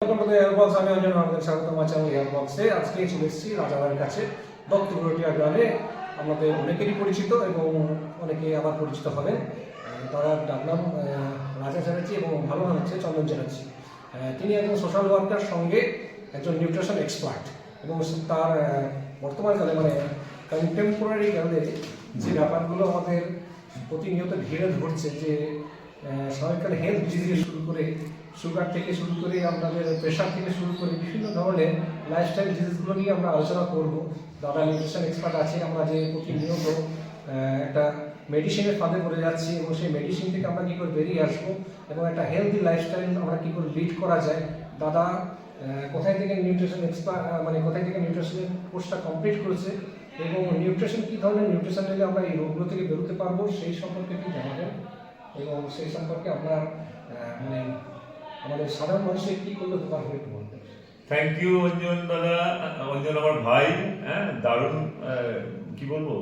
আমি অঞ্জন আমাদের স্বাগতম আছে আমার এয়ারবক্সে। আজকে চলে এসেছি রাজাদার কাছে দত্তগুরটিয়া গ্রামে। আমাদের অনেকেরই পরিচিত এবং অনেকে আবার পরিচিত হবেন। তার ডাকনাম রাজা চ্যাটার্জি এবং ভালো নাম হচ্ছে চন্দন চ্যাটার্জি। তিনি একজন সোশ্যাল ওয়ার্কার সঙ্গে একজন নিউট্রিশন এক্সপার্ট এবং তার বর্তমানকালে মানে কন্টেম্পোরারি কালে যে ব্যাপারগুলো আমাদের প্রতিনিয়ত ঘিরে ধরছে, যে সময়কালে হেলথ ডিজিজ থেকে শুরু করে সুগার থেকে শুরু করে আপনাদের প্রেশার থেকে শুরু করে বিভিন্ন ধরনের লাইফস্টাইল ডিজিজগুলো নিয়ে আমরা আলোচনা করব। দাদা নিউট্রিশন এক্সপার্ট আছে। আমরা যে প্রতিনিয়ত একটা মেডিসিনের ফাঁদে পড়ে যাচ্ছি এবং সেই মেডিসিন থেকে আমরা কী করে বেরিয়ে আসবো এবং একটা হেলদি লাইফস্টাইল আমরা কী করে লিড করা যায়। দাদা কোথায় থেকে নিউট্রিশন এক্সপার্ট মানে কোথায় থেকে নিউট্রিশনের কোর্সটা কমপ্লিট করেছে এবং নিউট্রিশন কী ধরনের নিউট্রিশন নিলে আমরা এই রোগগুলো থেকে বেরোতে পারবো সেই সম্পর্কে একটু জানাবেন এবং সেই সম্পর্কে আমরা মানে আমাদের সাধারণ মানুষের কী করলে উপকার হবে একটু বলতে। থ্যাংক ইউ অঞ্জন দাদা। অঞ্জন আমার ভাই, দারুণ কি বলবো,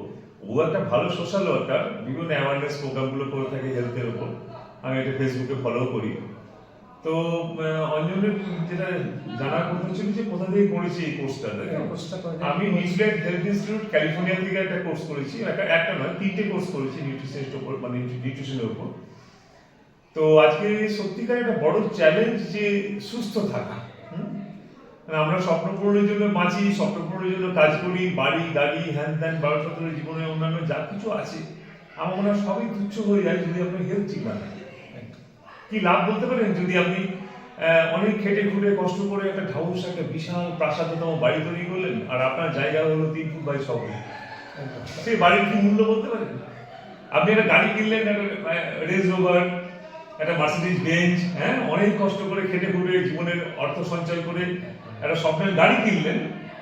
ও একটা ভালো সোশ্যাল ওয়ার্কার, বিভিন্ন অ্যাওয়ারনেস প্রোগ্রামগুলো করে থাকে হেলথের উপর। আমি এটা ফেসবুকে ফলো করি। তো অঞ্জনের যেটা জানার কথা ছিল যে কোথা থেকে করেছি এই কোর্সটা। আমি নিউজিল্যান্ড হেলথ ইনস্টিটিউট ক্যালিফোর্নিয়া থেকে একটা কোর্স করেছি। একটা নয়, 3টে কোর্স করেছি নিউট্রিশনের উপর, মানে নিউট্রিশনের উপর। তো আজকে সত্যিকার একটা বড় চ্যালেঞ্জ যে সুস্থ থাকা। আমরা স্বপ্ন পূরণের জন্য বাঁচি, স্বপ্ন পূরণের জন্য কাজ করি, বাড়ি গাড়ি হ্যান ত্যান বারোশোর জীবনে অন্যান্য যা কিছু আছে আমার মনে হয় সবই তুচ্ছ হয়ে যায় যদি আপনার হেলথ ঠিক না থাকে। কি লাভ বলতে পারেন? যদি আপনি অনেক খেটে খুঁটে কষ্ট করে একটা ঢাউস একটা বিশাল প্রাসাদতম বাড়ি তৈরি করলেন আর আপনার জায়গা হলো 3 ফুট বাই 6 ফুট, সেই বাড়ির কি মূল্য বলতে পারেন? আপনি একটা গাড়ি কিনলেন, একটা রেঞ্জ রোভার, একটা মার্সিডিজ বেঞ্চ, অনেক কষ্ট করে খেটে খুঁটে জীবনের অর্থ সঞ্চয় করে একটা স্বপ্নের গাড়ি কিনলেন,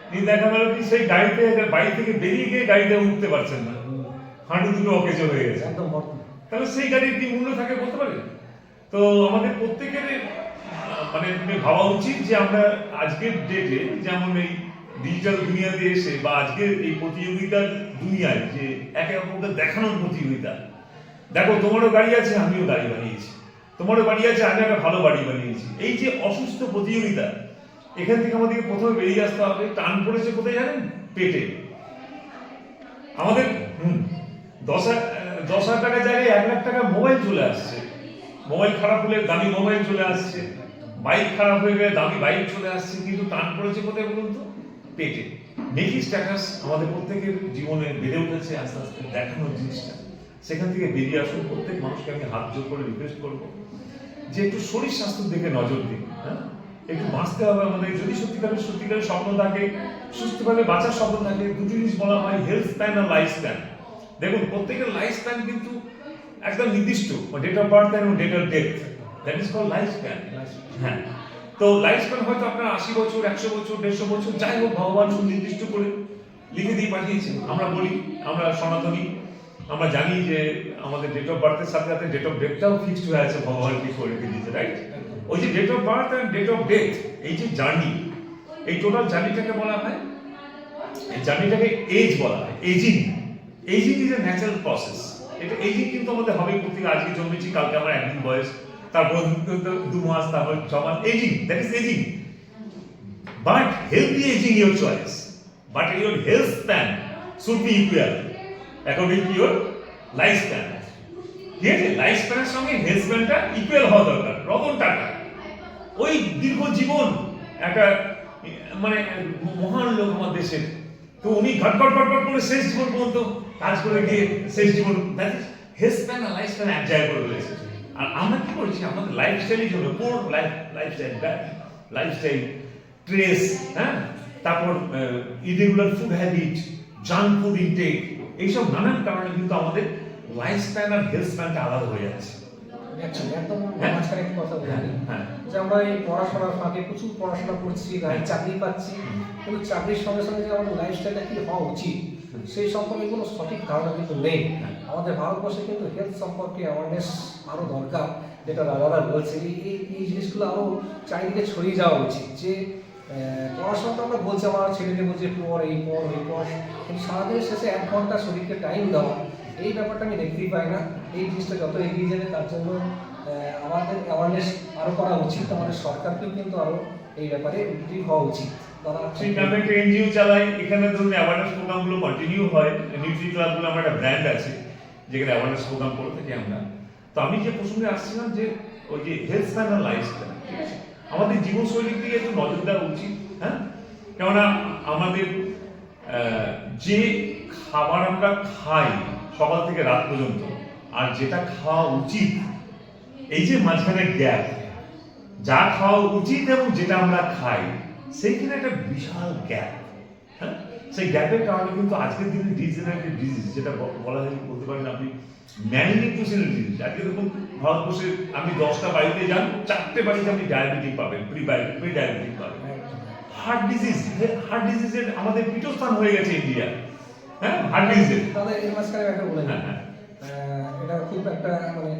কিন্তু দেখা গেল কি সেই গাড়িতে বাড়ি থেকে বেরিয়ে গিয়ে গাড়িতে উঠতে পারছেন না, হাঁটু দুটো অকেজ হয়ে গেছে। তাহলে সেই গাড়ির কি মূল্য থাকে বলতে পারেন? তো আমাদের প্রত্যেকের মানে ভাবা উচিত যে আমরা আজকের ডেটে যেমন এই ডিজিটাল দুনিয়াতে এসে বা আজকের এই প্রতিযোগিতার দুনিয়ায় যে একে অপরকে দেখানোর প্রতিযোগিতা, দেখো তোমারও গাড়ি আছে আমিও গাড়ি বানিয়েছি, তোমারও বাড়ি আছে আমি একটা ভালো বাড়ি বানিয়েছি, এই যে অসুস্থ প্রতিযোগিতা, এখান থেকে আমাদেরকে প্রথমে বেরিয়ে আসতে হবে। টান পড়েছে কোথায় জানেন? পেটে। আমাদের 10,000 টাকার জায়গায় 1 লাখ টাকা মোবাইল চলে আসছে। মোবাইল খারাপ হলে দামি মোবাইল চলে আসছে, বাইক খারাপ হয়ে গেলে দামি বাইক চলে আসছে, কিন্তু টান পড়েছে কোথায় বলুন তো? পেটে। নেকি স্ট্যাটাস আমাদের প্রত্যেকের জীবনে বেড়ে উঠেছে আস্তে আস্তে দেখানোর জিনিসটা। সেখান থেকে বেরিয়ে আসুন। প্রত্যেক মানুষকে আমি হাত জোর করে রিকোয়েস্ট করবো যে একটু শরীর স্বাস্থ্যের দিকে নজর দিন। একটু বাঁচতে হবে আমাদের। যদি সত্যিকারের স্বপ্ন থাকে, সুস্থভাবে বাঁচার স্বপ্ন থাকে, দুটো জিনিস বলা হয়, হেলথ স্প্যান আর লাইফ স্প্যান। দেখুন প্রত্যেকের লাইফ স্প্যান কিন্তু একদম নির্দিষ্ট, ডেট অফ বার্থ এবং date of death, that is called life span. তো লাইফ স্প্যান হয়তো আপনার 80 বছর, 100 বছর, 150 বছর, যাই হোক ভগবান সুনির্দিষ্ট করে লিখে দিয়ে পাঠিয়েছেন। আমরা বলি, আমরা সনাতনী, আমরা জানি যে আমাদের ডেট অফ বার্থের সাথে সাথে ডেট অফ ডেথটাও ফিক্সড হয়ে আছে, ভগবান ঠিক করে দিয়েছে, রাইট? ওই যে date of birth and date of death, এই যে জার্নি, এই টোটাল জার্নিটাকে বলা হয়, এই জার্নিটাকে এজ বলা হয়, ageing. Ageing is a natural process. এটা এজিং কিন্তু আমাদের হবে প্রত্যেক, আজকে জন্মেছি কালকে আমার 1 দিন বয়স, তারপর 2 মাস, তারপর 6 মাস, ageing, that is ageing. But healthy ageing your choice, but your health span should be equal according to your life span. ঠিক আছে? লাইফ স্প্যানের সঙ্গে হেলথ স্প্যানটা ইকুয়াল হওয়া দরকার। রতন টাটা ওই দীর্ঘ জীবন একটা মানে মহান লোক আমার দেশের, তো উনি ঘটঘট করে শেষ জীবন পর্যন্ত কাজ করে গিয়ে শেষ জীবন, হেলথ স্প্যান আর লাইফ স্প্যান এক জায়গায় করে রয়েছে। আর আমরা কি করছি? আমাদের লাইফস্টাইলই জন্য poor lifestyle, bad lifestyle, stress, তারপর irregular food habit, junk food intake, এইসব নানান কারণে কিন্তু আমাদের লাইফ স্প্যান আর হেলথ স্প্যানটা আলাদা হয়ে যাচ্ছে। একদম মাঝখানে একটা কথা বলি যে আমরা এই পড়াশোনার ফাঁকে প্রচুর পড়াশোনা করছি, চাকরি পাচ্ছি, কিন্তু চাকরির সঙ্গে সঙ্গে যে আমাদের লাইফস্টাইলটা কি হওয়া উচিত সেই সম্পর্কে কোনো সঠিক ধারণা কিন্তু নেই। আমাদের ভারতবর্ষে কিন্তু হেলথ সম্পর্কে অ্যাওয়ারনেস আরও দরকার, যেটা দাদারা বলছে। এই জিনিসগুলো আরও চারিদিকে ছড়িয়ে যাওয়া উচিত। যে পড়াশোনা তো আমরা বলছি, আমার ছেলেকে বলছে পড়, এই পড়, কিন্তু সারাদিনের শেষে 1 ঘন্টা শরীরকে টাইম দেওয়া, এই ব্যাপারটা আমি দেখতেই পাই না। এই জিনিসটা যত এগিয়ে যাবে তার জন্য আমাদের অ্যাওয়ারনেস আরও করা উচিত। আমাদের সরকারকেও কিন্তু আরও এই ব্যাপারে উদ্যোগী হওয়া উচিত। তারা ঠিক, আমি একটা এনজিও চালাই, এখানে ধরুন অ্যাওয়ারনেস প্রোগ্রামগুলো কন্টিনিউ হয়। নিউট্রি ক্লাবগুলো আমার একটা ব্র্যান্ড আছে যেখানে অ্যাওয়ারনেস প্রোগ্রাম করে থাকি আমরা। তো আমি যে প্রসঙ্গে আসছিলাম যে ওই যে হেলথ স্প্যান আর লাইফস্টাইল, ঠিক আছে, আমাদের জীবনশৈলীর দিকে একটু নজর দেওয়া উচিত। হ্যাঁ, কেননা আমাদের যে খাবার আমরা খাই সকাল থেকে রাত পর্যন্ত আর যেটা খাওয়া উচিত, এই যে মাঝখানে গ্যাপ, যা খাওয়া উচিত এবং যেটা আমরা খাই সেইখানে একটা বিশাল গ্যাপ। হ্যাঁ, সেই গ্যাপের কারণে কিন্তু আজকের দিনে ডিজেনারেটিভ ডিজিজ, যেটা বলা হয়, বলতে পারেন আপনি ম্যালিনিউট্রিশনাল ডিজিজ। আজকে দেখুন ভারতবর্ষে আপনি 10টা বাড়িতে যান, 4টে বাড়িতে আপনি ডায়াবেটিক পাবেন, প্রি ডায়াবেটিক পাবেন। হার্ট ডিজিজের আমাদের পীঠস্থান হয়ে গেছে ইন্ডিয়া। হ্যাঁ, হার্ট ডিজিজের তাদের এই মাঝখানে একটা বলে দিই, এটা খুব একটা মানে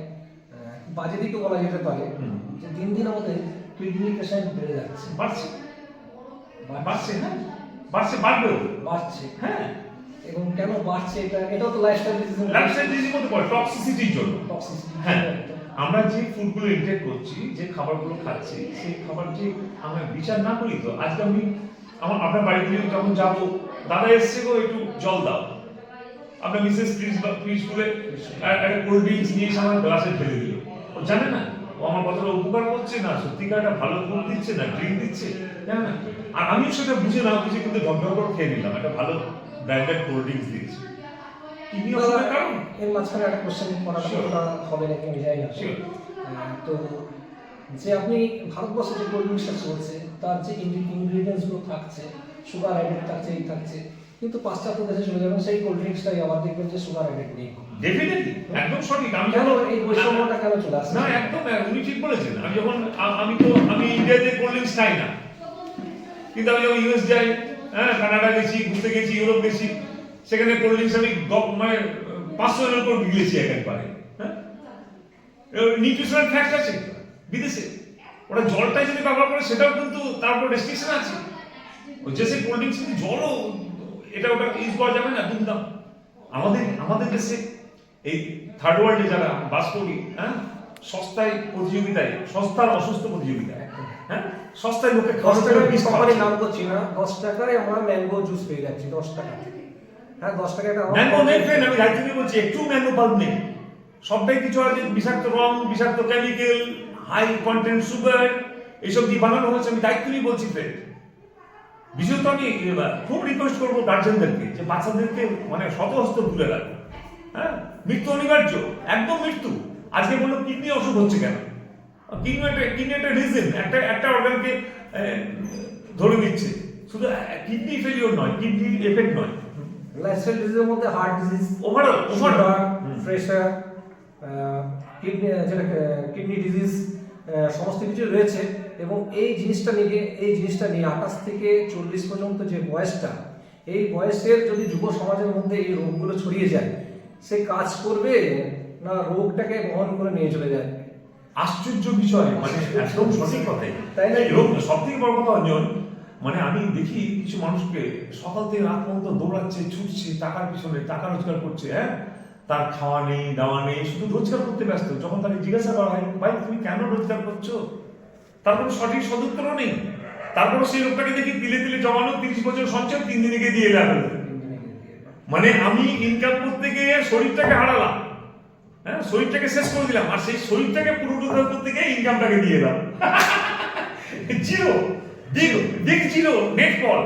বাজে দিকে বলা যেতে পারে যে দিন দিন আমাদের কিডনি পেশেন্ট বেড়ে যাচ্ছে, বাড়ছে, হ্যাঁ বাড়বেও, বাড়ছে। হ্যাঁ, এবং কেন বাড়ছে এটাও তো লাইফস্টাইল ডিজিজের মধ্যে পড়ে, টক্সিসিটির জন্য। টক্সিসিটি। হ্যাঁ, আমরা যে ফুডগুলো ইনটেক করছি, যে খাবারগুলো খাচ্ছি, সেই খাবার যে আমরা বিচার না করি, তো আজকে আমি আপনার বাড়িতে যখন যাবো, দাদা এসছে গো একটু জল দাও, আপনার মিসেস প্লিজ করে একটা কোল্ড ড্রিঙ্কস নিয়ে এসে আমার গ্লাসে ফেলে দিল। ও জানে না ও আমার কতটা উপকার করছে, না সত্যিকার একটা ভালো ফুড দিচ্ছে, না ড্রিঙ্ক দিচ্ছে, জানে না। আর আমিও সেটা বুঝে না বুঝে কিন্তু ঢকঢক করে খেয়ে নিলাম, একটা ভালো ব্র্যান্ডেড কোল্ড ড্রিঙ্কস দিচ্ছে। এর মাঝখানে একটা কোশ্চেন করাটা হবে নাকি আমি জানি না। তো যে আপনি ভারতবর্ষে যে কোল্ড ড্রিঙ্কসটা চলছে তার যে ইনগ্রিডিয়েন্টসগুলো থাকছে, সুগার অ্যাডেড থাকছে, এই থাকছে, কিন্তু পাশ্চাত্য দেশে চলে যাবেন সেই কোল্ড ড্রিঙ্কসটাই আবার দেখবেন যে সুগার অ্যাডেড নেই। ডেফিনেটলি, একদম সঠিক। আমি কেন এই বৈষম্যটা কেন চলে আসছে? না, একদম উনি ঠিক বলেছেন। আমি ইন্ডিয়াতে কোল্ড ড্রিঙ্কস খাই না, কিন্তু আমি যখন ইউএস যাই, হ্যাঁ, কানাডা গেছি, ঘুরতে গেছি, ইউরোপ গেছি, সেখানে কোল্ড ড্রিঙ্কস আমি মানে 500 ml করে গিলেছি একবারে। হ্যাঁ, নিউট্রিশনাল ফ্যাক্ট আছে বিদেশে, ওরা জলটাই যদি ব্যবহার করে সেটাও কিন্তু তার উপর রেস্ট্রিকশন আছে। যে সে কোল্ড ড্রিঙ্কস কিন্তু জলও এটা ওটা ইউজ করা যাবে না, দুমদাম। আমাদের দেশে এই থার্ড ওয়ার্ল্ডে যারা বাস করি, হ্যাঁ, সস্তায় প্রতিযোগিতায়, সস্তার অসুস্থ প্রতিযোগিতায়, হ্যাঁ, সস্তায় লোকে 10 টাকার কোম্পানির নাম করছি না, 10 টাকায় আমরা ম্যাঙ্গো জুস পেয়ে যাচ্ছি 10 টাকা। হ্যাঁ, 10 টাকা একটা ম্যাঙ্গো নেই ফ্রেন্ড, আমি রাইট থেকে বলছি, একটু ম্যাঙ্গো পাল্প নেই, সবটাই কিছু আছে বিষাক্ত রং, বিষাক্ত কেমিক্যাল, হাই কন্টেন্ট সুগার, এইসব দিয়ে বানানো হয়েছে। আমি দায়িত্ব নিয়ে বলছি ফ্রেন্ড। বিশেষত আমি খুব রিকোয়েস্ট করবো গার্জেনদেরকে যে বাচ্চাদেরকে মানে শতহস্ত দূরে রাখবে। হ্যাঁ, মৃত্যু অনিবার্য, একদম মৃত্যু। আজকে বললো কিডনি অসুখ হচ্ছে কেন? কিডনি একটা রিজন, একটা অর্গানকে ধরে দিচ্ছে। শুধু কিডনি ফেলিওর নয়, কিডনি এফেক্ট নয়, লাইফস্টাইল ডিজিজের মধ্যে heart disease, overall pressure, kidney disease সমস্ত কিছু রয়েছে। এবং এই জিনিসটা নিয়ে 28 থেকে 40 পর্যন্ত যে বয়সটা, এই বয়সের যদি যুব সমাজের মধ্যে এই রোগগুলো ছড়িয়ে যায়, সে কাজ করবে না রোগটাকে বহন করে নিয়ে চলে যায়? আশ্চর্য বিষয়, মানে একদম সঠিক কথাই, তাই না? সব থেকে বড় কথা অঞ্জন, মানে আমি দেখি কিছু মানুষকে সকাল থেকে রাত পর্যন্ত দৌড়াচ্ছে, ছুটছে, টাকার পিছনে, টাকা রোজগার করছে। হ্যাঁ, তার খাওয়া নেই, দাওয়া নেই, শুধু রোজগার করতে ব্যস্ত। যখন তাকে জিজ্ঞাসা করা হয়, ভাই তুমি কেন রোজগার করছো, তার কোনো সঠিক সদুত্তরও নেই। তারপরে সেই লোকটাকে দেখি তিলে তিলে জমানো 30 বছর সঞ্চয় 3 দিনে গিয়ে দিয়ে এলাম। মানে আমি ইনকাম করতে গিয়ে শরীরটাকে হারালাম, হ্যাঁ, শরীরটাকে শেষ করে দিলাম, আর সেই শরীরটাকে পুনরুদ্ধার করতে গিয়ে ইনকামটাকে দিয়ে এলাম। জিরো, বিগ জিরো, নেট ফল।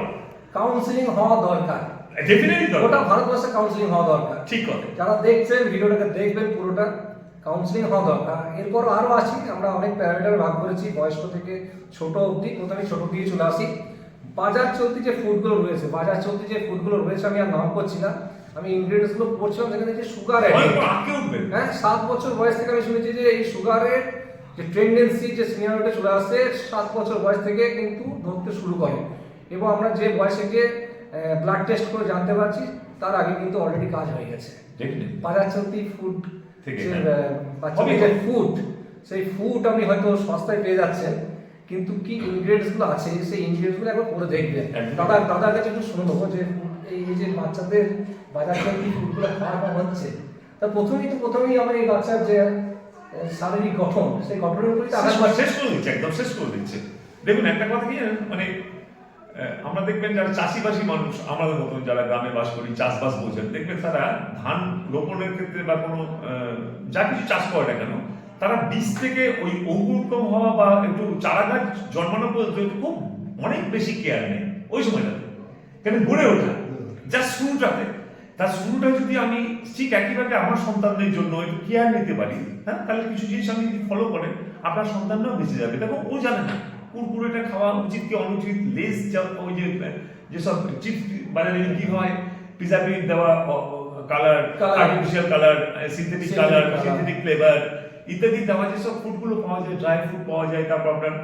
কাউন্সিলিং হওয়া দরকার, ডেফিনেটলি দরকার। ওটা ভারতবর্ষে কাউন্সিলিং হওয়া দরকার। ঠিক কথা। যারা দেখছেন ভিডিওটাকে দেখবেন, পুরোটা কাউন্সিলিং হওয়া দরকার। এরপর আরও আসি, আমরা অনেক প্যারামিটার ভাগ করেছি বয়স্ক থেকে ছোট অবধি। প্রথমে ছোট দিয়ে চলে আসি। বাজার চলতি যে ফুডগুলো রয়েছে, আমি আর নাম করছি না, আমি ইনগ্রেডিয়েন্টসগুলো পড়ছিলাম, যেখানে যে সুগার হ্যাঁ 7 বছর বয়স থেকে আমি শুনেছি যে এই সুগারের যে টেন্ডেন্সি, যে সিনিয়রিটি চলে আসছে 7 বছর বয়স থেকে কিন্তু ধরতে শুরু করে। এবং আমরা যে বয়সে গিয়ে ব্লাড টেস্ট করে জানতে পারছি তার আগে কিন্তু অলরেডি কাজ হয়ে গেছে। বাজার চলতি ফুড, বাচ্চাদের ফুড, সেই ফুড আপনি হয়তো সস্তায় পেয়ে যাচ্ছেন, কিন্তু কি ইনগ্রেডিয়েন্টসগুলো আছে সেই ইনগ্রেডিয়েন্টসগুলো একবার পরে দেখবেন। দাদার কাছে একটু শুনে নেবো যে এই যে বাচ্চাদের বাজার চলতি ফুডগুলো খাওয়ানো হচ্ছে, তা প্রথমেই আমার এই বাচ্চার যে শারীরিক গঠন, সেই গঠনের উপরই শেষ করে দিচ্ছে, একদম শেষ করে দিচ্ছে। দেখুন একটা কথা কি জানেন, মানে আমরা দেখবেন যারা চাষিবাসী মানুষ, আমাদের মতন যারা গ্রামে বাস করি, চাষবাস বোঝেন, দেখবেন তারা ধান রোপণের ক্ষেত্রে বা কোনো যা কিছু চাষ করে না কেন, তারা বীজ থেকে ওই অঙ্কুরোদ্গম হওয়া বা একটু চারা গাছ জন্মানো পর্যন্ত খুব অনেক বেশি কেয়ার নেই ওই সময়টাতে, কেন গড়ে ওঠা যা শুরুটাতে, তার শুরুটা যদি আমি ঠিক একইভাবে আমার সন্তানদের জন্য একটু কেয়ার নিতে পারি, হ্যাঁ, তাহলে কিছু জিনিস আমি যদি ফলো করেন আপনার সন্তানরাও বেঁচে যাবে। দেখো ও জানে না কুরকুরেটা খাওয়া উচিত কি অনুচিত, লেস ওই যেসব চিপস বাজারে কি হয়, প্রিজারভেটিভ দেওয়া, colour, artificial colour, synthetic colour, synthetic flavour ইত্যাদি দেওয়া যেসব ফুডগুলো পাওয়া যায়, ড্রাই ফ্রুট পাওয়া যায়, তারপর আপনার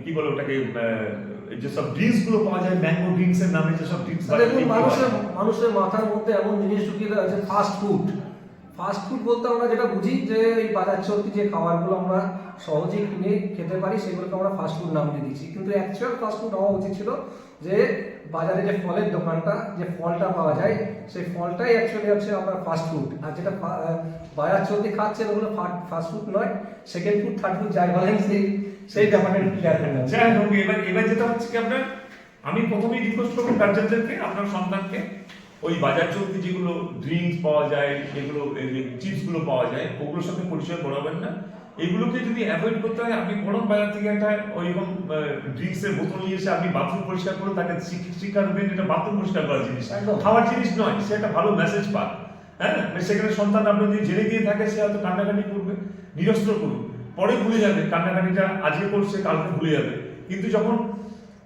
কি বলে ওটাকে যেসব ড্রিঙ্কস গুলো পাওয়া যায়, ম্যাঙ্গো ড্রিঙ্কস এর নামে যেসব ড্রিঙ্কস, মানুষের মাথার মধ্যে এমন জিনিস ঢুকিয়ে দেওয়া আছে ফাস্ট ফুড। ফাস্ট ফুড বলতে আমরা যেটা বুঝি যে এই বাজার চলতি যে খাবারগুলো আমরা সহজেই কিনে খেতে পারি সেগুলোকে আমরা ফাস্ট ফুড নাম দিয়ে দিচ্ছি, কিন্তু অ্যাকচুয়াল ফাস্ট ফুড হওয়া উচিত ছিল যে বাজারে যে ফলের দোকানটা, যে ফলটা পাওয়া যায় সেই ফলটাই অ্যাকচুয়ালি হচ্ছে আমরা ফাস্ট ফুড, আর যেটা বাজার চলতি খাচ্ছে ওগুলো ফাস্ট ফুড নয়, সেকেন্ড ফুড, থার্ড ফুড যাই বলেন সেই ব্যাপারটা ক্লিয়ার করে নেওয়া। যাই হোক, এবার যেটা হচ্ছে কি আপনার, আমি প্রথমেই রিকোয়েস্ট করবো গার্জেনদেরকে, আপনার সন্তানকে ওই বাজার চলতি যেগুলো ড্রিঙ্কস পাওয়া যায়, যেগুলো চিপসগুলো পাওয়া যায়, ওগুলোর সাথে পরিচয় করাবেন না। এগুলোকে যদি অ্যাভয়েড করতে হয়, আপনি বরং বাজার থেকে একটা ওইরকম ড্রিঙ্কসের বোতল নিয়ে এসে আপনি বাথরুম পরিষ্কার করে তাকে শিক্ষা দেবেন, এটা বাথরুম পরিষ্কার করার জিনিস, খাওয়ার জিনিস নয়। সে একটা ভালো মেসেজ পাক, হ্যাঁ, সেখানে সন্তান আপনার যদি জেনে দিয়ে থাকে সে হয়তো কান্নাকাটি করবে, নিরস্ত্র করুন, পরে ভুলে যাবে, কান্নাকাটিটা আজকে করছে কালকে ভুলে যাবে। কিন্তু যখন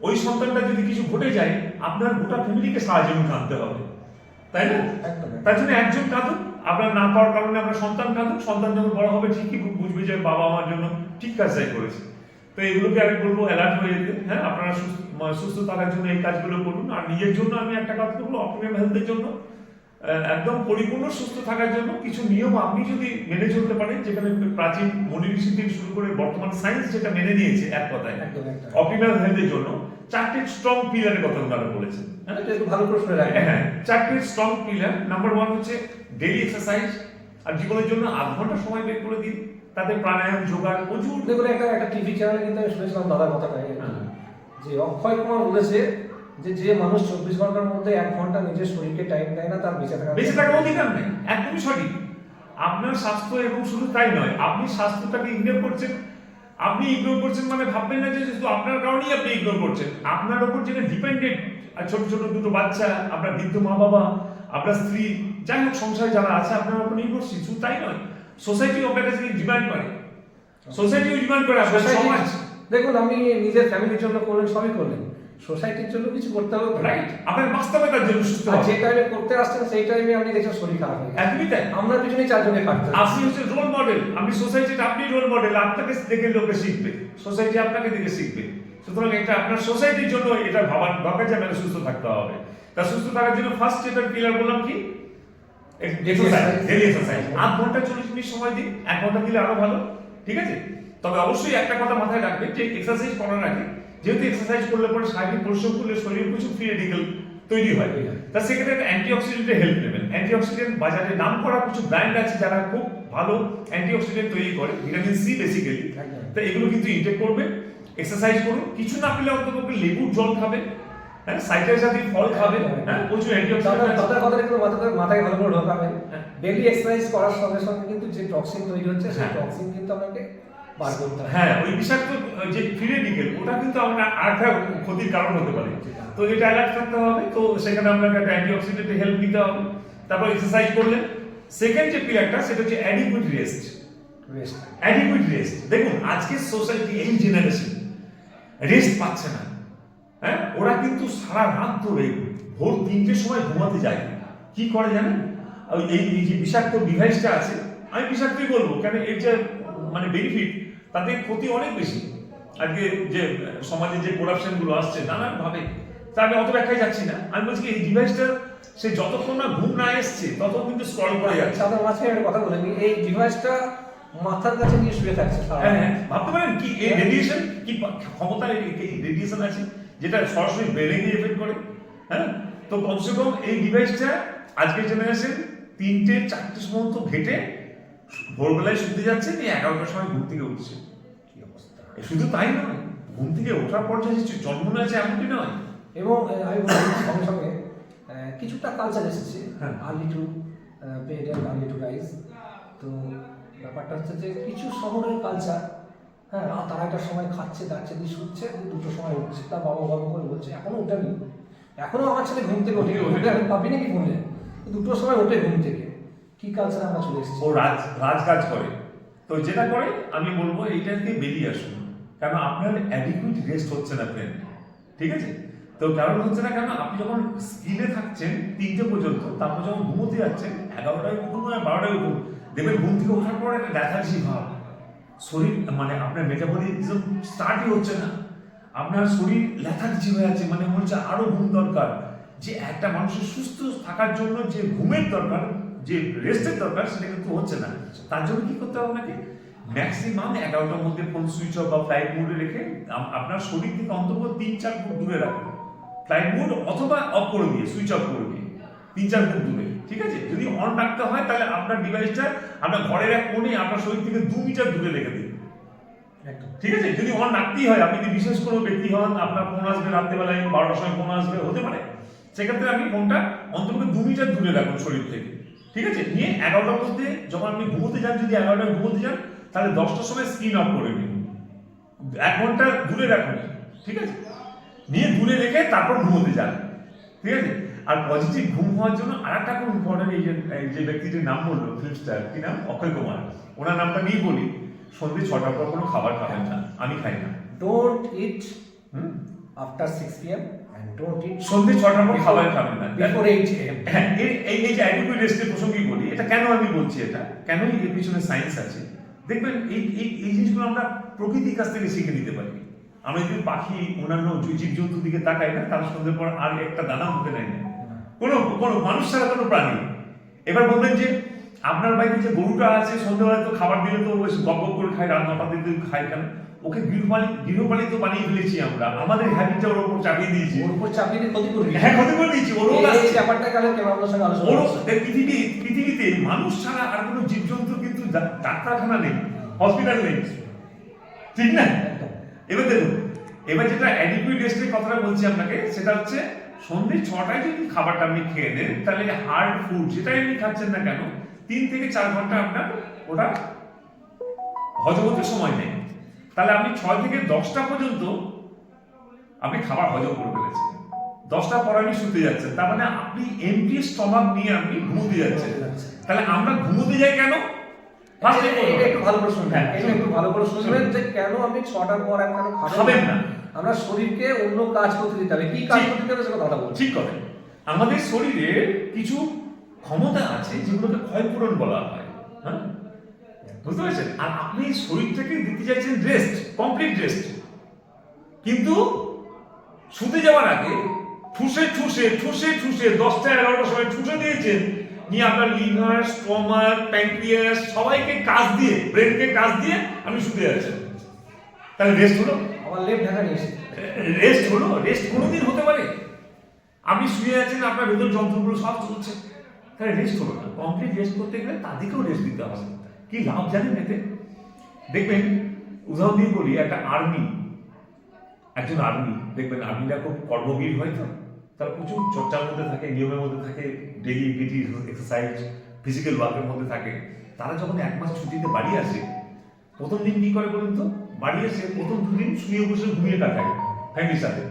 ওই সন্তানটা যদি কিছু ঘটে যায়, আপনার গোটা ফ্যামিলিকে সাহায্য আনতে হবে, তাই না? তার জন্য একজন কাঁদুক, আপনার না পাওয়ার কারণে আপনার সন্তান কাঁদুক, সন্তান যখন বড় হবে ঠিকই বুঝবে যে বাবা আমার জন্য ঠিক কাজটাই করেছে। তো এগুলোকে আমি বলবো অ্যালার্ট হয়ে যেতে, হ্যাঁ, আপনারা সুস্থ থাকার জন্য এই কাজগুলো করুন। আর নিজের জন্য আমি একটা কাজ করবো, অপটিমাম হেলথের জন্য, একদম পরিপূর্ণ সুস্থ থাকার জন্য কিছু নিয়ম আপনি যদি মেনে চলতে পারেন, যেখানে প্রাচীন মনি ঋষি থেকে শুরু করে বর্তমান সায়েন্স যেটা মেনে নিয়েছে, এক কথায় অপটিমাম হেলথের জন্য 4টে স্ট্রং পিলারের কথা ওনারা বলেছেন। ভালো প্রশ্ন রাখেন। হ্যাঁ, 4টে স্ট্রং পিলার। নাম্বার 1 হচ্ছে ডেইলি এক্সারসাইজ, আর জীবনের জন্য আধ ঘন্টা সময় বের করে দিন, তাতে প্রাণায়াম, যোগা প্রচুর। দেখুন একটা টিভি চ্যানেলে কিন্তু আমি শুনেছিলাম দাদার কথাটা, যে অক্ষয় কুমার বলেছে যে মানুষ 24 ঘন্টার মধ্যে 1 ঘন্টা নিজের শরীরকে টাইম দেয় না, তার বেঁচে থাকার অধিকার নেই। একদমই সঠিক। আপনার স্বাস্থ্য, এবং শুধু তাই নয়, আপনি স্বাস্থ্যটাকে ইগনোর করছেন। আপনি ইগনোর করছেন মানে ভাববেন না যে শুধু আপনার কারণেই আপনি ইগনোর করছেন। আপনার উপর যেটা ডিপেন্ডেন্ট, ছোট ছোট দুটো বাচ্চা, আপনার বৃদ্ধ মা বাবা, আপনার স্ত্রী, যাই হোক সংসারে যারা আছে আপনার উপর নির্ভরশীল। শুধু তাই নয়, সোসাইটি আপনার কাছে ডিমান্ড করে, সোসাইটিও ডিমান্ড করে, আপনার সমাজ। দেখুন, আপনি নিজের ফ্যামিলির জন্য করলেন, সবই করলেন, সোসাইটির জন্য কিছু করতে হবে, রাইট? আপনার বাস্তবতার জন্য সুস্থ হবে। যে টাইমে করতে আসছেন সেই টাইমে আপনি দেখছেন শরীর খারাপ হয়ে গেছে, একদমই তাই। আমরা পিছনে চারজনে কাটতে, আপনি হচ্ছে রোল মডেল, আপনি সোসাইটিতে আপনি রোল মডেল, আপনাকে দেখে লোকে শিখবে, সোসাইটি আপনাকে দেখে শিখবে। সুতরাং এটা আপনার সোসাইটির জন্য এটা ভাবার দরকার যে আপনাকে সুস্থ থাকতে হবে। তা সুস্থ থাকার জন্য ফার্স্ট যেটা পিলার বললাম কি, এক্সারসাইজ, ডেইলি এক্সারসাইজ। 8 ঘন্টা 40 মিনিট সময় দিন, 1 ঘন্টা দিলে আরো ভালো, ঠিক আছে? তবে অবশ্যই একটা কথা মাথায় রাখবেন যে এক্সারসাইজ করার আগে, যেহেতু এক্সারসাইজ করলে পরে শারীরিক পরিশ্রম করলে শরীরে কিছু ফ্রি রেডিক্যাল তৈরি হয়, তা সেক্ষেত্রে অ্যান্টিঅক্সিডেন্টের হেল্প নেবেন। অ্যান্টিঅক্সিডেন্ট বাজারে নাম করা কিছু ব্র্যান্ড আছে যারা খুব ভালো অ্যান্টিঅক্সিডেন্ট তৈরি করে, ভিটামিন সি বেসিক্যালি। তো এগুলো কিন্তু ইনটেক করবেন, এক্সারসাইজ করুন, কিছু না পেলে অন্তত লেবুর জল খাবেন, হ্যাঁ, সাইট্রাস জাতীয় ফল খাবেন, হ্যাঁ, প্রচুর অ্যান্টিঅক্সিডেন্ট আছে। তাদের কথা একটু মাথায় ভালো করে ঢোকাবেন। ডেইলি এক্সারসাইজ করার সঙ্গে সঙ্গে কিন্তু যে টক্সিন তৈরি হচ্ছে সেই টক্সিন কিন্তু আপনাকে বার করতে হবে। হ্যাঁ, ওই বিষাক্ত যে ফ্রি রেডিক্যাল, ওটা কিন্তু আপনার আরেকটা ক্ষতির কারণ হতে পারে। তো এটা অ্যালার্ট থাকতে হবে। তো সেখানে আপনাকে একটা অ্যান্টিঅক্সিডেন্ট হেল্প নিতে হবে। তারপর এক্সারসাইজ করলেন। সেকেন্ড যে পিলারটা সেটা হচ্ছে অ্যাডিকুয়েট রেস্ট। Adequate rest. দেখুন আজকের সোসাইটি, এই জেনারেশন রেস্ট পাচ্ছে না, হ্যাঁ, ওরা কিন্তু সারা রাত ধরে ভোর 3টের সময় ঘুমাতে যায়। কি করে জানেন? এই যে বিষাক্ত ডিভাইসটা আছে, আমি বিষাক্তই বলবো, কারণ এর যে মানে বেনিফিট, তাতে ক্ষতি অনেক বেশি। আজকে যে সমাজে যে করাপশন গুলো আসছে নানান ভাবে, তা আমি অত ব্যাখ্যায় যাচ্ছি না। আমি বলছি এই ডিভাইসটা সে যতক্ষণ না ঘুম না এসছে ততক্ষণ কিন্তু স্ক্রল করে যাচ্ছে। সাধারণ মাঝখানে একটা কথা বলে, এই ডিভাইসটা মাথার কাছে নিয়ে শুয়ে থাকছে। হ্যাঁ, ভাবতে পারেন কি এই রেডিয়েশন, কি ক্ষমতা এই রেডিয়েশন আছে যেটা সরাসরি ব্রেনে গিয়ে এফেক্ট করে, হ্যাঁ। তো কমসে কম এই ডিভাইসটা আজকের জেনারেশন 3টে-4টে সময় তো ঘেটে ভোরবেলায় শুতে যাচ্ছে, 11টার সময় ঘুম থেকে উঠছে। কি অবস্থা! শুধু তাই নয়, ঘুম থেকে ওঠার পর যে জন্ম আছে এমনটি নয়। এবং আমি বলছি সঙ্গে সঙ্গে কিছুটা কালচার এসেছে, হ্যাঁ। Early to bed and early to rise. তো ব্যাপারটা হচ্ছে যে কিছু শহরের কালচার, হ্যাঁ, রাত 2:30টার সময় খাচ্ছে দাচ্ছে দিয়ে শুচ্ছে, 2টোর সময় উঠছে, তার বাবা গল্প করে বলছে এখনো ওঠেনি, এখনো আমার ছেলে ঘুম থেকে ওঠে, ওঠে আমি পাবি নাকি ফোনে, 2টোর সময় ওঠে ঘুম থেকে। কি কালচার আমরা চলে এসেছি। ও রাজকাজ করে। তো যেটা করে আমি বলবো এইটা থেকে বেরিয়ে আসুন, কারণ আপনার অ্যাডিকুয়েট রেস্ট হচ্ছে না ফ্রেন্ড, ঠিক আছে? তো কারণ হচ্ছে না কেন, আপনি যখন স্কিলে থাকছেন 3টে পর্যন্ত, তারপর যখন ঘুমোতে যাচ্ছেন 11টায় উঠুন আর 12টায় উঠুন, দেখবেন ঘুম থেকে ওঠার পর একটা ল্যাথার্জি ভাব, শরীর মানে আপনার মেটাবলিজম স্টার্টই হচ্ছে না, আপনার শরীর ল্যাথার্জি হয়ে আছে, মানে মনে হচ্ছে আরো ঘুম দরকার। যে একটা মানুষের সুস্থ থাকার জন্য যে ঘুমের দরকার, যে রেস্টের দরকার, সেটা কিন্তু হচ্ছে না। তার জন্য কি করতে হবে আপনাকে? ম্যাক্সিমাম 11টার মধ্যে ফোন সুইচ অফ বা ফ্লাইট মোডে রেখে আপনার শরীর থেকে অন্তত 3-4 ফুট দূরে রাখুন, ফ্লাইট মোড অথবা অফ করে দিয়ে, সুইচ অফ করে দিয়ে 3-4 ফুট দূরে, ঠিক আছে? যদি অন রাখতে হয় তাহলে আপনার ডিভাইসটা আপনার ঘরের এক কোণে আপনার শরীর থেকে 2 মিটার দূরে রেখে দিন, ঠিক আছে? যদি অন রাখতেই হয়, আপনি যদি বিশেষ কোনো ব্যক্তি হন, আপনার ফোন আসবে রাত্রেবেলায় 12টার সময় ফোন আসবে, হতে পারে, সেক্ষেত্রে আপনি ফোনটা অন্তত 2 মিটার দূরে রাখুন শরীর থেকে, ঠিক আছে? নিয়ে 11টার মধ্যে যখন আপনি ঘুমোতে যান, যদি 11টায় ঘুমোতে যান, তাহলে 10টার সময় স্ক্রিন অফ করে দিন, 1 ঘন্টা দূরে রাখুন, ঠিক আছে? নিয়ে দূরে রেখে তারপর ঘুমোতে যান, ঠিক আছে? আর পজিটিভ ঘুম হওয়ার জন্য আরেকটা খুব ইম্পর্টেন্ট, এই যে ব্যক্তিটির নাম বললো ফিল্ম স্টার, কি নাম, অক্ষয় কুমার, ওনার নামটা নিয়েই বলি, সন্ধ্যে 6টার পর কোনো খাবার খাবেন না, আমি খাই না। Don't it after 6 PM and don't eat সন্ধ্যে 6টার পর খাবার খাবেন না, before 8 AM। হ্যাঁ, এই যে অ্যাডিকুয়েট রেস্টের প্রসঙ্গে বলি, এটা কেন আমি বলছি, এটা কেন এর পিছনে সায়েন্স আছে। দেখবেন এই জিনিসগুলো আমরা প্রকৃতির কাছ থেকে শিখে নিতে পারি। আমরা যদি পাখি অন্যান্য জীবজন্তুর দিকে তাকাই না, তারা সন্ধ্যের পর আর একটা দানা মুখে নেয় না, কোনো মানুষ ছাড়া কোনো প্রাণী। এবার বলবেন যে আপনার বাড়িতে যে গরুটা আছে, সন্ধ্যেবেলায় তো খাবার দিলে তো গপ গপ করে খায়, রাত 9টার দিকে খায় কেন? ওকে গৃহপালিত বানিয়ে ফেলেছি আমরা, আমাদের হ্যাবিটটা ওর উপর চাপিয়ে দিয়েছি, ওর উপর চাপিয়ে দিয়ে ক্ষতি করবি। হ্যাঁ, ক্ষতি করে দিয়েছি। ওর এই ব্যাপারটা কালে কেন আপনার সঙ্গে আলোচনা করছি। পৃথিবীতে মানুষ ছাড়া আর কোনো জীবজন্তু কিন্তু ডাক্তারখানা নেই, হসপিটাল নেই, ঠিক না? এবার দেখুন, এবার যেটা অ্যাডিকুয়েট রেস্টের কথাটা বলছি আপনাকে, সেটা হচ্ছে সন্ধ্যে 6টায় যদি খাবারটা আপনি খেয়ে নেন, তাহলে হার্ড ফুড যেটাই আপনি খাচ্ছেন না কেন, 3 থেকে 4 ঘন্টা আপনার ওটা হজম হতে সময় নেই। তাহলে আপনি 6 থেকে 10টা পর্যন্ত আপনি খাবার হজম করে ফেলেছেন, 10টার পর আপনি শুতে যাচ্ছেন, তার মানে আপনি এমটি স্টমাক নিয়ে আপনি ঘুমোতে যাচ্ছেন। তাহলে আমরা ঘুমোতে যাই কেন? এটা একটু ভালো প্রশ্ন, এটা একটু ভালো করে শুনবেন যে কেন আপনি 6টার পর আর কেন খাবেন না? আমরা শরীরকে অন্য কাজ করতে দিতে হবে। কি কাজ করতে দিতে হবে সে কথা বলছি। ঠিক কথা। আমাদের শরীরে কিছু ক্ষমতা আছে যেগুলোকে ক্ষয়পূরণ বলা হয়, হ্যাঁ, বুঝতে পারছেন? আর আপনি শরীরটাকে দিতে চাইছেন রেস্ট, কমপ্লিট রেস্ট, কিন্তু শুতে যাওয়ার আগে ঠুসে 10টা 11টার সময় ঠুসে দিয়েছেন, নিয়ে আপনার লিভার, স্টমাক, প্যানক্রিয়াস সবাইকে কাজ দিয়ে, ব্রেনকে কাজ দিয়ে আমি শুতে যাচ্ছেন। তাহলে রেস্ট হলো? আমার লেপ ঢাকা নিয়ে এসে রেস্ট হলো? রেস্ট কোনোদিন হতে পারে? আপনি শুয়ে আছেন, আপনার ভেতর যন্ত্রগুলো সব চলছে, তাহলে রেস্ট হলো না। কমপ্লিট রেস্ট করতে গেলে তাদেরকেও রেস্ট দিতে হবে। কি লাভ জানেন এতে? দেখবেন, উদাহরণ দিয়ে বলি, একজন আর্মি দেখবেন, আর্মিরা খুব কর্মবীর হয়, তো তারা প্রচুর চর্চার মধ্যে থাকে, নিয়মের মধ্যে থাকে, ডেইলি অ্যাক্টিভিটি, এক্সারসাইজ, ফিজিক্যাল ওয়ার্কের মধ্যে থাকে। তারা যখন 1 মাস ছুটিতে বাড়ি আসে, প্রথম দিন কি করে বলুন তো? বাড়ি এসে প্রথম 2 দিন শুয়ে বসে ঘুমিয়ে কাটায় ফ্যামিলির সাথে।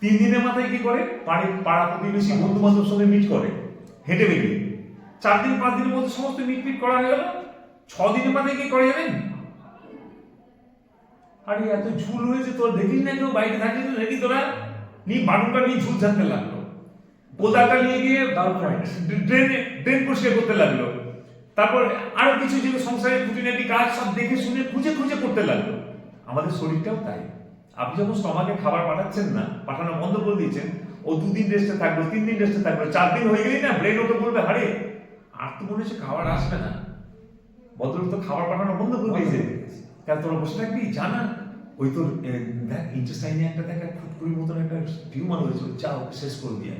3 দিনের মাথায় কি করে? পাড়া প্রতিবেশী বন্ধু বান্ধবের সঙ্গে মিট করে, হেঁটে বেরিয়ে। 4 দিন 5 দিনের মধ্যে সমস্ত মিট করা হয়ে গেল। 6 দিনের মাথায় কি করে জানেন? আরে এত ঝুল হয়েছে, তোর দেখিস না কেউ বাইরে থাকিস নাকি তোরা? নিয়ে বারুটা নিয়ে ঝুল ঝাড়তে লাগলো, কোদালটা নিয়ে গিয়ে ড্রেন পরিষ্কার করতে লাগলো, তারপর আরো কিছু যে সংসারের খুঁটিনাটি কাজ সব দেখে শুনে খুঁজে করতে লাগলো। আমাদের শরীরটাও তাই। আপনি যখন স্টমাকে খাবার পাঠাচ্ছেন না, পাঠানো বন্ধ করে দিয়েছেন, ও 2 দিন রেস্টে থাকলো, 3 দিন রেস্টে থাকলো, 4 দিন হয়ে গেলেই না ব্রেন ওকে বলবে, আরে আর তো মনে হচ্ছে খাবার আসবে না, ভদ্রলোক তো খাবার পাঠানো বন্ধ করে দিয়েছে। কারণ তোরা বসে থাকবি, জানা ওই তোর দেখ ইন্টেস্টাইনে একটা ফুটকুড়ির মতন একটা টিউমার হয়েছে, যাও শেষ করে দিয়ে।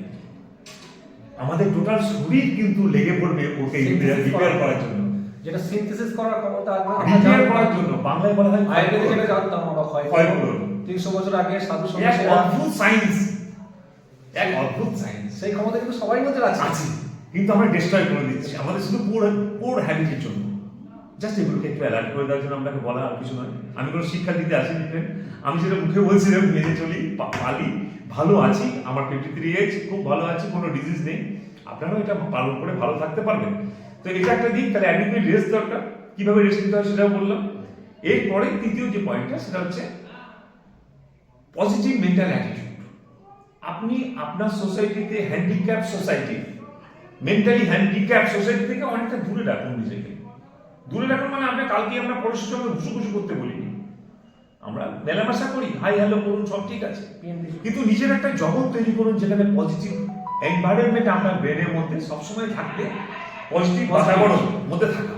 আমাদের টোটাল শরীর কিন্তু লেগে পড়বে ওকে রিপেয়ার করার জন্য, যেটা সিনথেসিস করার ক্ষমতা রিপেয়ার করার জন্য। বাংলায় বলা হয় আয়ুর্বেদে যেটা জানতাম আমরা ক্ষয়পূরণ। 300 বছর আগে সাধু এক সন্ন্যাসীরা অদ্ভুত সায়েন্স, এক অদ্ভুত সায়েন্স সেই ক্ষমতা কিন্তু সবাই মধ্যে আছে। আছে, কিন্তু আমরা ডিস্ট্রয় করে দিচ্ছি আমাদের শুধু পোর হ্যাবিটের জন্য। জাস্ট এগুলোকে একটু অ্যালার্ট করে দেওয়ার জন্য আপনাকে বলা আর কিছু নয়। আমি কোনো শিক্ষা দিতে আসিনি ফ্রেন্ড, আমি যেটা মুখে বলছিলাম মেনে চলি, পালি, ভালো আছি, আমার 53 এজ, খুব ভালো আছি, কোনো ডিজিজ নেই। আপনারাও এটা পালন করে ভালো থাকতে পারবেন। তো এটা একটা দিক। তাহলে অ্যাডিকুয়েট রেস্ট দরকার, কিভাবে রেস্ট নিতে হয় সেটাও বললাম। এরপরে তৃতীয় যে পয়েন্টটা সেটা হচ্ছে পজিটিভ মেন্টাল অ্যাটিটিউড। আপনি আপনার সোসাইটিতে handicap society, mentally handicap society থেকে অনেকটা দূরে রাখুন নিজেকে। দূরে রাখুন মানে আমরা কালকে আমরা পড়াশোনার সঙ্গে ঘুষুঘুষু করতে বলিনি, আমরা মেলামেশা করি, হাই হ্যালো করুন, সব ঠিক আছে, কিন্তু নিজের একটা জগৎ তৈরি করুন যেখানে পজিটিভ এনভায়রনমেন্ট আপনার ব্রেনের মধ্যে সবসময় থাকবে, পজিটিভ বাতাবরণ মধ্যে থাকা,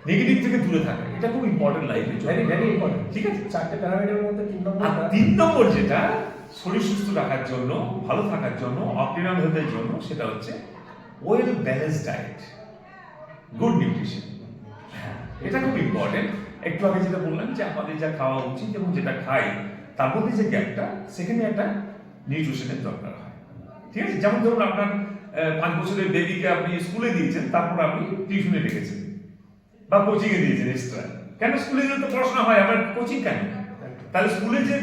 নেগেটিভ থেকে দূরে থাকা। এটা খুব ইম্পর্টেন্ট লাইফে, ভেরি ইম্পর্টেন্ট। ঠিক আছে। 4টে প্যারামিটারের মধ্যে 3 নম্বর। আর 3 নম্বর যেটা শরীর সুস্থ রাখার জন্য, ভালো থাকার জন্য, অপটিমাম হেলথের জন্য, সেটা হচ্ছে well balance diet, good nutrition. হ্যাঁ, এটা খুব ইম্পর্টেন্ট। একটু আগে যেটা বললাম যে আমাদের যা খাওয়া উচিত এবং যেটা খাই তার মধ্যে যে গ্যাপটা, সেখানে একটা নিউট্রিশনের দরকার হয়। ঠিক আছে। যেমন ধরুন আপনার 5 বছরের বেবিকে আপনি স্কুলে দিয়েছেন, তারপর আপনি টিউশনে রেখেছেন বা কোচিং এ দিয়েছেন এক্সট্রা। কেন স্কুলে গেলে তো পড়াশোনা হয়, আবার কোচিং কেন? তাহলে স্কুলে যে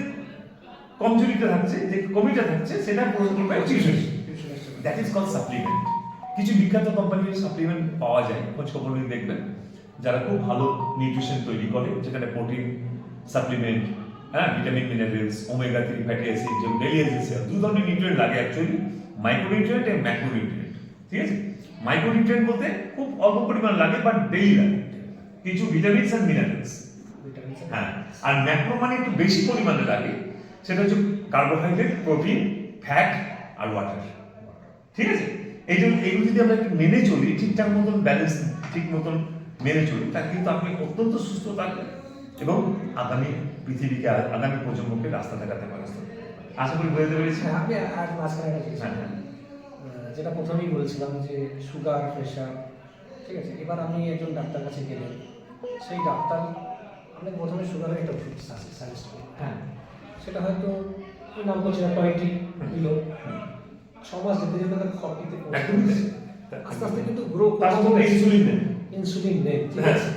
কমজোরিটা থাকছে, যে কমিটা থাকছে, সেটা পূরণ করবে tuition. That is called supplement. কিছু বিখ্যাত কোম্পানির সাপ্লিমেন্ট পাওয়া যায়, খোঁজ খবর নিয়ে দেখবেন, যারা খুব ভালো নিউট্রিশন তৈরি করে, যেখানে প্রোটিন সাপ্লিমেন্ট, হ্যাঁ, vitamin, minerals, omega 3 fatty acid, যেমন ডেইলি এসেন্সিয়াল, 2 ধরনের নিউট্রিয়েন্ট লাগে অ্যাকচুয়ালি, মাইক্রোনিউট্রিয়েন্ট এবং ম্যাক্রোনিউট্রিয়েন্ট। ঠিক আছে। মাইক্রোনিউট্রিয়েন্ট বলতে খুব অল্প পরিমাণ লাগে, বাট ডেইলি লাগে, কিছু ভিটামিনস আর মিনারেলস। হ্যাঁ, আর ম্যাক্রো মানে একটু বেশি পরিমাণে লাগে, সেটা হচ্ছে কার্বোহাইড্রেট, প্রোটিন, ফ্যাট আর ওয়াটার। ঠিক আছে। এইগুলো যদি আমরা একটু মেনে চলি, ঠিকঠাক মতন ব্যালেন্স, ঠিক মতন মেনে চলি, তাহলে কিন্তু আপনি অত্যন্ত সুস্থ থাকবেন এবং আগামী পৃথিবীকে, আগামী প্রজন্মকে রাস্তা দেখাতে পারেন। আশা করি বুঝতে পেরেছি। হ্যাঁ, আমি আর মাঝখানে একটা জিনিস, হ্যাঁ, হ্যাঁ। যেটা প্রথমেই বলছিলাম যে সুগার, প্রেশার, ঠিক আছে। এবার আমি একজন ডাক্তার কাছে গেলাম, সেই ডাক্তার আমাকে প্রথমে সুগারের একটা ওষুধ সাজেস্ট করল। হ্যাঁ, সেটা হয়তো ওই নাম করছি না, 20 দিল। 6 মাস যেতে যেতে তার 40-তে একদমই তাই। আস্তে আস্তে কিন্তু গ্রো তার মধ্যে ইনসুলিন নেই। ইনসুলিন নেই, ঠিক আছে।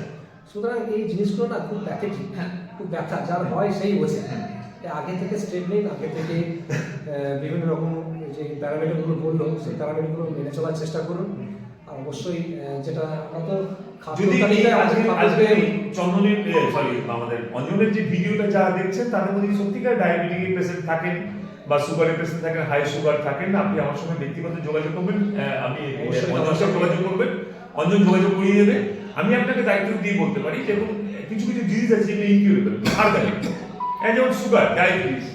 সুতরাং এই জিনিসগুলো না খুব প্যাকেজিং, খুব ব্যথা, যার হয় সেই বোঝে। আগে থেকে স্টেপ নিন, আগে থেকে বিভিন্ন রকম যে প্যারামিটারগুলো বললো, সেই প্যারামিটারগুলো মেনে চলার চেষ্টা করুন। আর অবশ্যই যেটা আমরা তো যদি আজকে চন্দনের আমাদের অঞ্জনের যে ভিডিওটা যারা দেখছেন, তাদের মধ্যে সত্যিকার ডায়াবেটিক পেশেন্ট থাকেন বা সুগারের পেশেন্ট থাকেন, হাই সুগার থাকেন, আপনি আমার সঙ্গে ব্যক্তিগত যোগাযোগ করবেন, আমি অঞ্জনের সঙ্গে যোগাযোগ করবেন, অঞ্জন যোগাযোগ করিয়ে দেবে। আমি আপনাকে দায়িত্ব দিয়ে বলতে পারি যে কিছু কিছু ডিজিজ আছে যেগুলো ইনকিউরেবল, আর যেমন সুগার, ডায়াবেটিস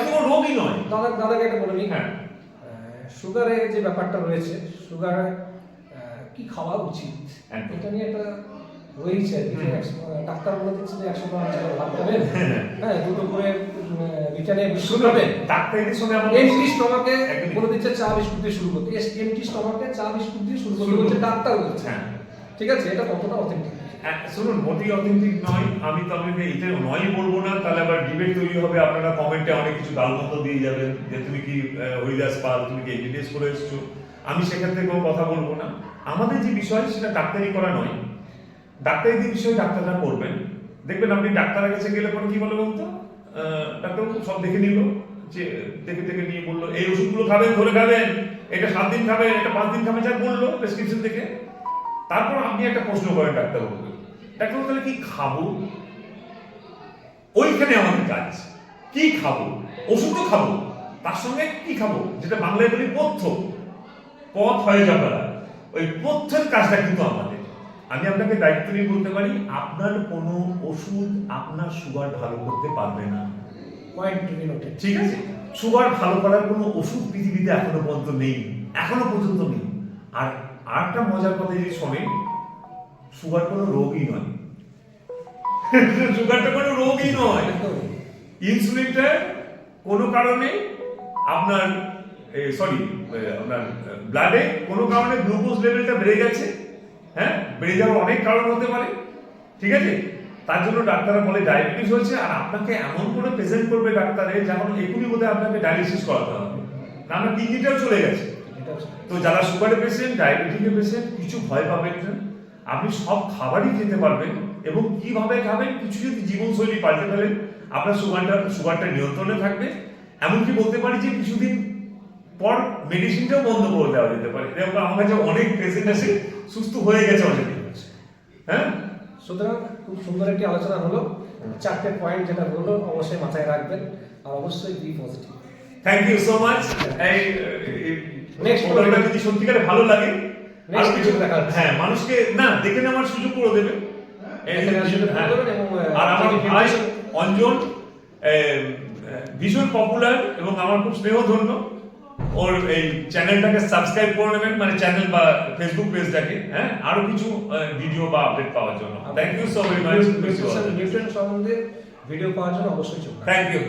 কোনো রোগই নয়। দাদাকে একটা বলে নিই। হ্যাঁ, সুগারের যে ব্যাপারটা রয়েছে, সুগার কি খাওয়া উচিত, এটা নিয়ে একটা রয়েছে আর কি। ডাক্তার বলে দিচ্ছে যে 100 গ্রাম ভাত খাবেন, হ্যাঁ, 2 করে রিটার্নে বিস্কুট খাবেন। ডাক্তারদের সঙ্গে আমার এমটি স্টমাকে বলে দিচ্ছে চা বিস্কুট দিয়ে শুরু করতে, এমটি স্টমাকে চা বিস্কুট দিয়ে শুরু করতে বলছে ডাক্তার বলছে। ঠিক আছে, এটা কতটা অথেন্টিক? শুনুন, মোটেই অথেন্টিক নয়। আমি তো আপনাকে এটা নয় বলবো না, তাহলে আবার ডিবেট তৈরি হবে, আপনারা কমেন্টে অনেক কিছু গালমন্দ দিয়ে যাবেন যে তুমি কি হরিদাস পাল, তুমি কি এমবিবিএস করে এসছো। আমি সেক্ষেত্রে কোনো কথা বলবো না। আমাদের যে বিষয় সেটা ডাক্তারি করা নয়, ডাক্তারি যে বিষয় ডাক্তাররা করবেন। দেখবেন আপনি ডাক্তারের কাছে গেলে পরে কি বলে বলতো, ডাক্তার সব দেখে নিল, যে দেখে নিয়ে বললো এই ওষুধগুলো খাবেন, ধরে খাবেন, এটা 7 দিন খাবেন, এটা 5 দিন খাবেন, যা বললো প্রেসক্রিপশন থেকে। তারপর আপনি একটা প্রশ্ন করেন ডাক্তারবাবুকে, ডাক্তারবাবু তাহলে কি খাবো? ওইখানে আমাদের কাজ, কি খাবো? ওষুধ তো খাবো, তার সঙ্গে কি খাবো, যেটা বাংলায় বলি পথ্য, পথ হয়ে যাবে। ওই পথ্যের কাজটা কিন্তু আমাদের। আমি আপনাকে দায়িত্ব নিয়ে বলতে পারি, আপনার কোনো ওষুধ আপনার সুগার ভালো করতে পারবে না। ঠিক আছে। সুগার ভালো করার কোনো ওষুধ পৃথিবীতে এখনো পর্যন্ত নেই, আর আরেকটা মজার কথা যদি শোনেন, সুগার কোনো রোগই নয়। সুগারটা কোনো রোগই নয়। ইনসুলিনটা কোনো কারণে আপনার আপনার ব্লাডে কোনো কারণে গ্লুকোজ লেভেলটা বেড়ে গেছে। হ্যাঁ, বেড়ে যাওয়ার অনেক কারণ হতে পারে। ঠিক আছে। তার জন্য ডাক্তাররা বলে ডায়াবেটিস হয়েছে, আর আপনাকে এমন করে প্রেজেন্ট করবে ডাক্তারে যেমন এখনই বোধহয় আপনাকে ডায়ালিসিস করাতে হবে, না কিডনিটাও চলে গেছে। তো যারা সুগারের পেশেন্ট, ডায়াবেটিকের পেশেন্ট, কিছু ভয় পাবেন না, আপনি সব খাবারই খেতে পারবেন এবং কিভাবে খাবেন, কিছু যদি জীবনশৈলী পাল্টে ফেলেন আপনার সুগারটা নিয়ন্ত্রণে থাকবে। এমনকি বলতে পারি যে কিছুদিন পর মেডিসিনটাও বন্ধ করে দেওয়া যেতে পারে। যেমন আমার কাছে অনেক পেশেন্ট আছে সুস্থ হয়ে গেছে অলরেডি। হ্যাঁ, সুতরাং খুব সুন্দর একটি আলোচনা হলো। 4টে পয়েন্ট যেটা বললো অবশ্যই মাথায় রাখবেন, আর অবশ্যই be positive. Thank you so much. এই Next প্রোগ্রামটা যদি সত্যিকারে ভালো লাগে, Next আর কিছু video দেখা হচ্ছে। হ্যাঁ মানুষকে না দেখে নেওয়ার সুযোগ করে দেবে। দেখে নেওয়ার সুযোগ করে দেবেন এবং, আর আমার যদি ভাই information- অঞ্জন ভীষণ পপুলার এবং আমার খুব স্নেহধন্য। ওর এই চ্যানেলটাকে সাবস্ক্রাইব করে নেবেন, মানে চ্যানেল বা ফেসবুক পেজটাকে, হ্যাঁ, আরো কিছু ভিডিও বা আপডেট পাওয়ার জন্য। Thank you so very much. Nutrition সম্বন্ধে ভিডিও পাওয়ার জন্য অবশ্যই চোখ রাখবেন। Thank you.